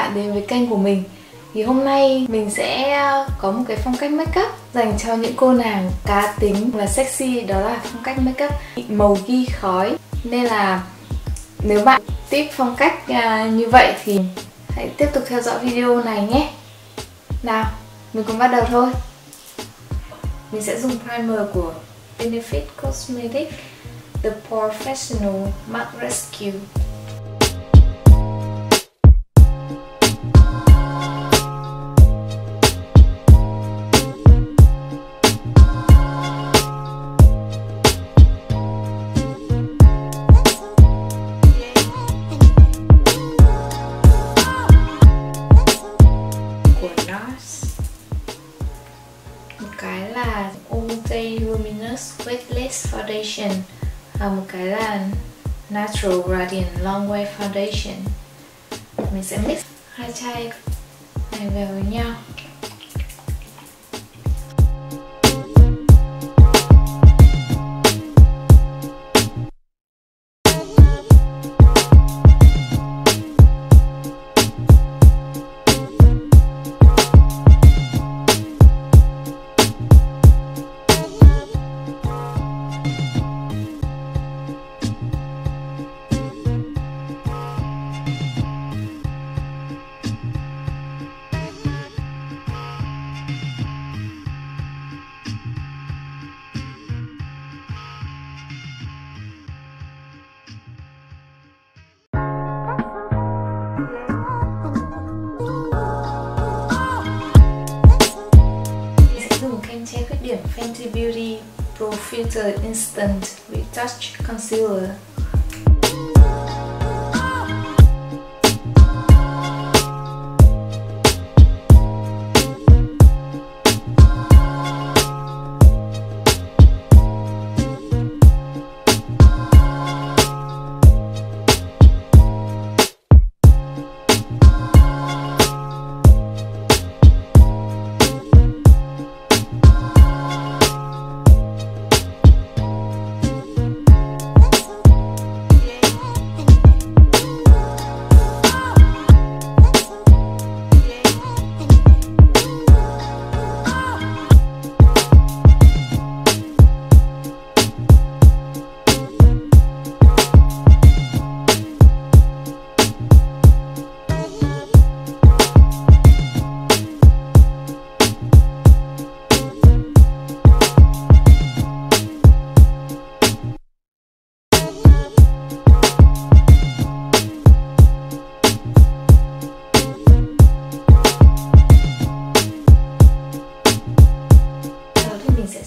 bạn đến với kênh của mình. Thì hôm nay mình sẽ có một cái phong cách makeup dành cho những cô nàng cá tính và sexy, đó là phong cách makeup màu ghi khói. Nên là nếu bạn thích phong cách như vậy thì hãy tiếp tục theo dõi video này nhé. Nào, mình cùng bắt đầu thôi. Mình sẽ dùng primer của Benefit Cosmetics The Professional Matte Rescue. Một cái là All Day Luminous Weightless Foundation và một cái là Natural Radiant Long Wear Foundation. Mình sẽ mix hai chai này vào với nhau. Che khuyết điểm Fenty Beauty Pro Filter Instant Retouch Concealer.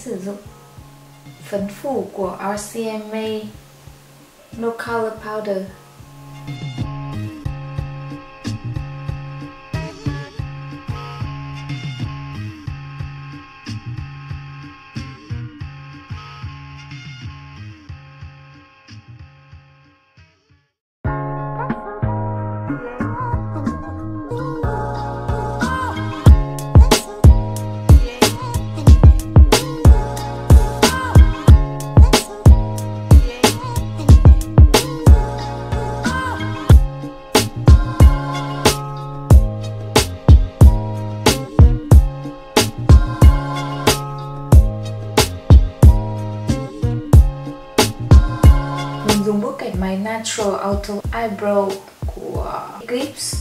Sử dụng phấn phủ của RCMA No Color Powder. Dùng bút kẻ máy Natural Auto Eyebrow của Eclipse.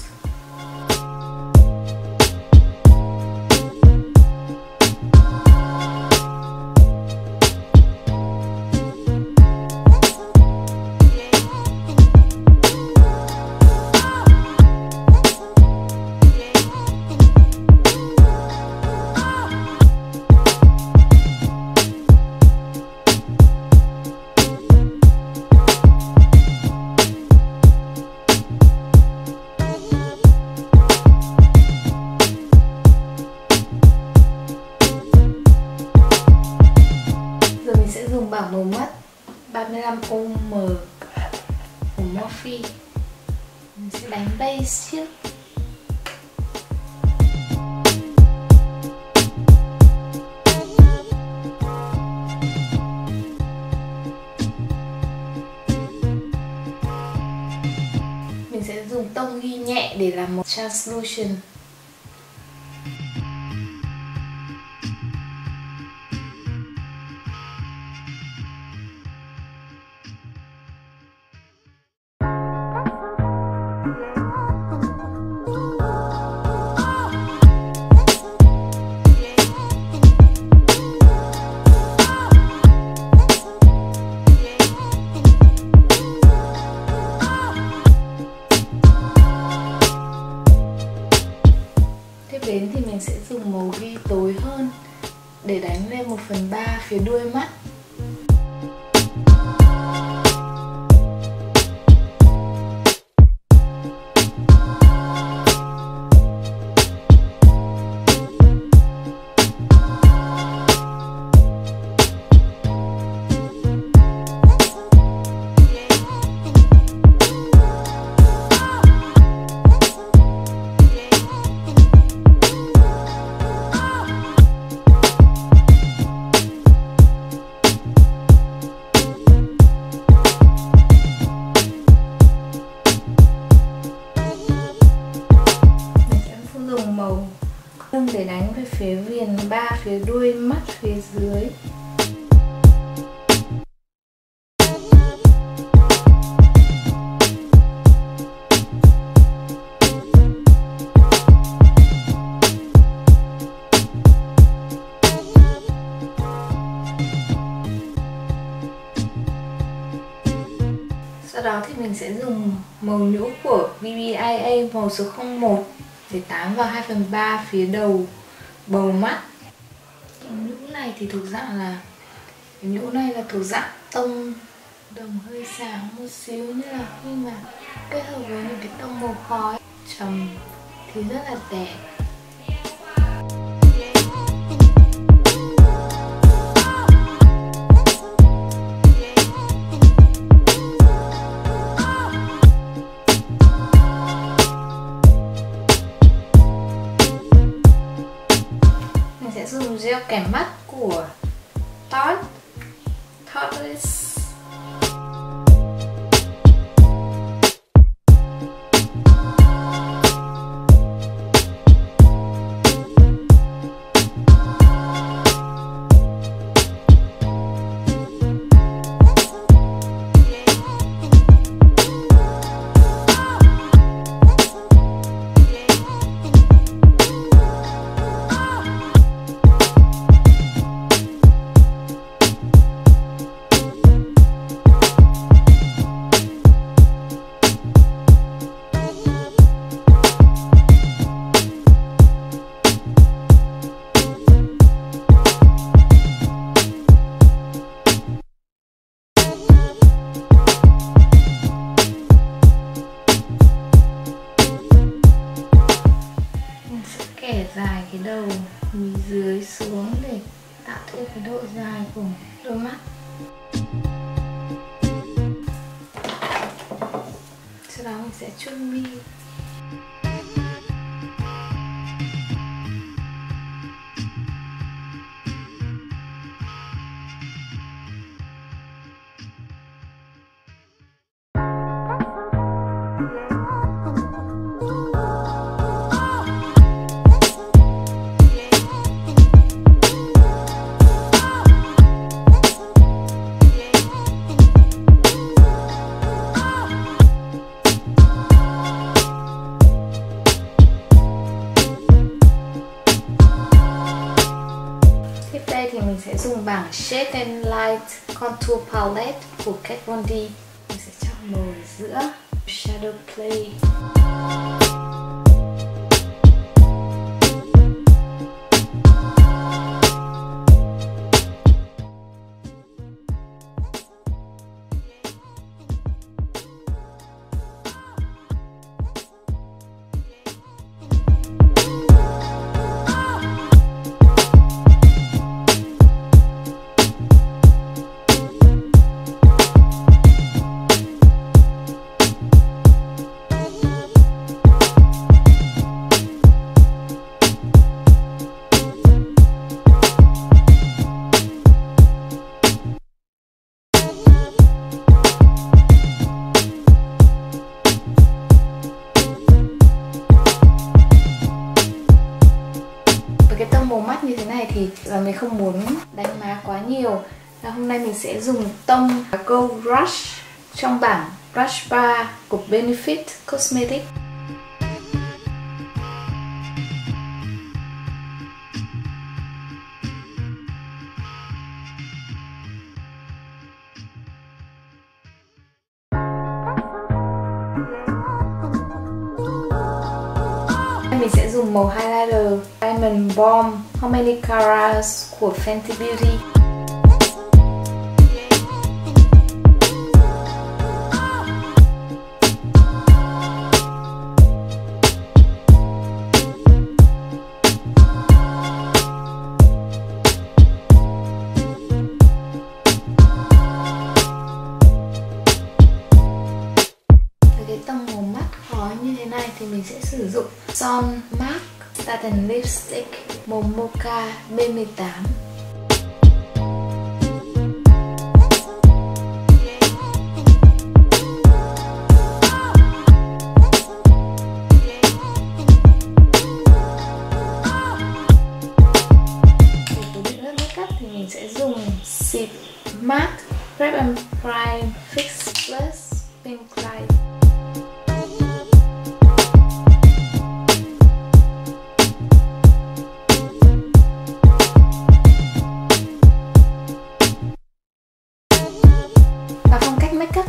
Bảng màu mắt 35 ohm của Morphe. Mình sẽ đánh base trước. Mình sẽ dùng tông ghi nhẹ để làm một Translucent. Tiếp đến thì mình sẽ dùng màu ghi tối hơn để đánh lên 1/3 phía đuôi mắt. Để đánh về phía viền 3 phía đuôi mắt phía dưới. Sau đó thì mình sẽ dùng màu nhũ của BBIA màu số 01 để tán vào 2/3 phía đầu bầu mắt. Cái nhũ này thì thuộc dạng là tông đồng hơi sáng một xíu, như là khi mà kết hợp với những cái tông màu khói trầm thì rất là đẹp. Sẽ dùng gel kẻ mắt của Tarte. Kẻ dài cái đầu mí dưới xuống để tạo thêm cái độ dài của đôi mắt. Sau đó mình sẽ chuốt mi. Thì mình sẽ dùng bảng Shade and Light Contour Palette của Kat Von D. Mình sẽ chọn màu giữa Shadow Play. tông màu mắt như thế này thì mình không muốn đánh má quá nhiều. Hôm nay mình sẽ dùng tông Gold Rush trong bảng Brush Bar của Benefit Cosmetics. Mình sẽ dùng màu highlighter Diamond Bomb How Many Carats của Fenty Beauty. Cái tông màu mắt khó như thế này thì mình sẽ sử dụng son MAC Satin Lipstick màu Mocha B18. Để cố định lớp makeup thì mình sẽ dùng xịt MAC Prep and Prime Fix Plus Pink Light. Makeup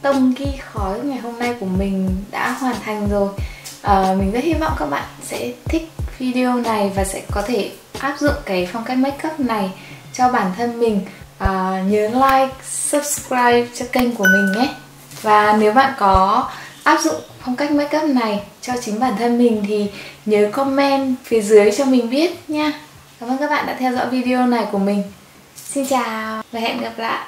tông ghi khói ngày hôm nay của mình đã hoàn thành rồi. Mình rất hy vọng các bạn sẽ thích video này và sẽ có thể áp dụng cái phong cách makeup này cho bản thân mình. Nhớ like, subscribe cho kênh của mình nhé. Và nếu bạn có áp dụng phong cách makeup này cho chính bản thân mình thì nhớ comment phía dưới cho mình biết nha. Cảm ơn các bạn đã theo dõi video này của mình. Xin chào và hẹn gặp lại.